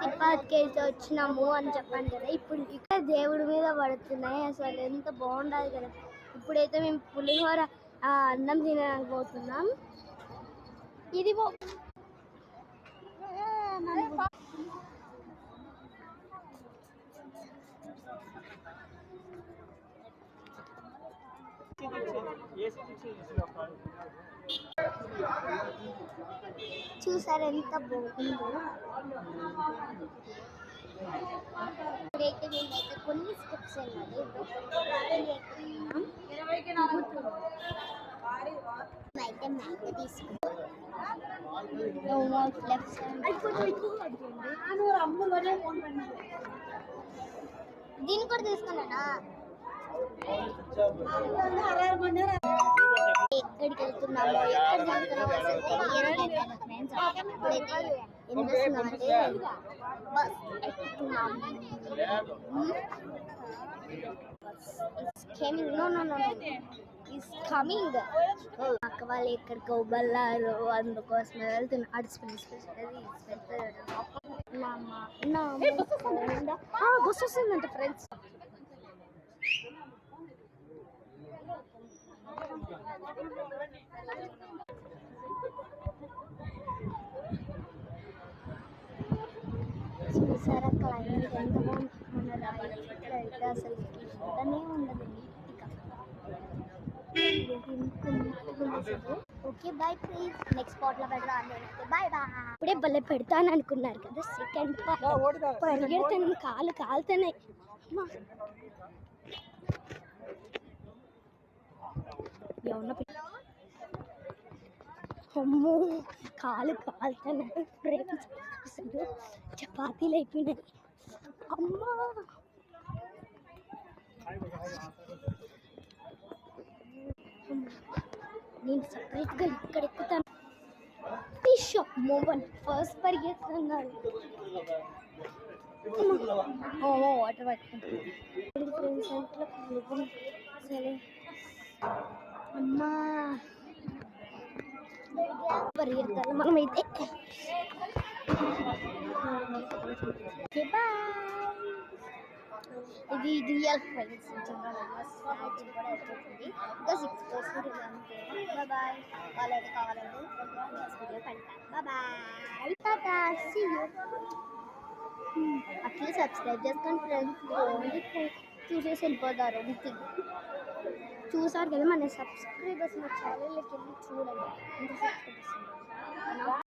తిరుపతికి అయితే వచ్చినాము అని చెప్పాను కదా. ఇప్పుడు ఇక్కడ దేవుడి మీద పడుతున్నాయి. అసలు ఎంత బాగుండదు కదా. ఇప్పుడైతే మేము పులిహోర అన్నం తినడానికి పోతున్నాం. ఇది చూసారు ఎంత బాగుందో. ఇప్పుడైతే మేమైతే కొన్ని స్టెప్స్ వెళ్ళాలి. అయితే మ్యాంగో తీసుకుంటాం. లెఫ్ట్ సైడ్ దీన్ని కూడా తీసుకున్నానా. ఎక్కడికి వెళ్తున్నామో ఎక్కడ వెళ్తున్నామో అసలు తెలియదు ఫ్రెండ్స్. ఇప్పుడైతే ఏం చేస్తున్నామంటే బస్ ఎక్కుతున్నాము. కమింగ్ అక్క వాళ్ళు ఎక్కడికో బల్లారు, అందుకోసం వెళ్తున్నా. బస్ వస్తుందంట ఫ్రెండ్స్. చూసారా క్లైమేట్ ఎంత బాగుంది. మన రాయలసీమలో అయితే అసలు ఎంతనే ఉండదు నీట్గా. Okay bye please. నెక్స్ట్ స్పాట్లో పెడదాం. Bye bye. ఇప్పుడే భలే పెడతాను అనుకున్నారు కదా. సెకండ్ పరిగెడతాను, కాలు కాలుతున్నాయి. అమ్మో కాలు కాలుతున్నాయి ఫ్రెండ్స్. అసలు చపాతీలు అయిపోయినాయి. అమ్మా నేను సపరేట్గా ఇక్కడ ఎక్కుతాను. మోవన్ ఫస్ట్ పరిగెత్తున్నాడు. వాటర్ పట్టుకుంటాను ఫ్రెండ్స్. ఇంట్లో సరే అమ్మా పరిగెత్తాలి మనమైతే. ఇది రియల్ ఫ్రెండ్స్. కూడా అయిపోతుంది. ఇంకా 6% ఉంది. బాయ్. వాళ్ళైతే కావాలంటే నెక్స్ట్ వీడియో పెడతాను. Bye tata see you. అట్లా సబ్స్క్రైబ్ చేసుకోండి ఫ్రెండ్స్. ఓన్లీ చూసేసి వెళ్ళిపోతారు. చూసారు కదా మన సబ్స్క్రైబర్స్. మా ఛానల్లోకి వెళ్ళి చూడండి ఎంత సబ్స్క్రైబర్స్.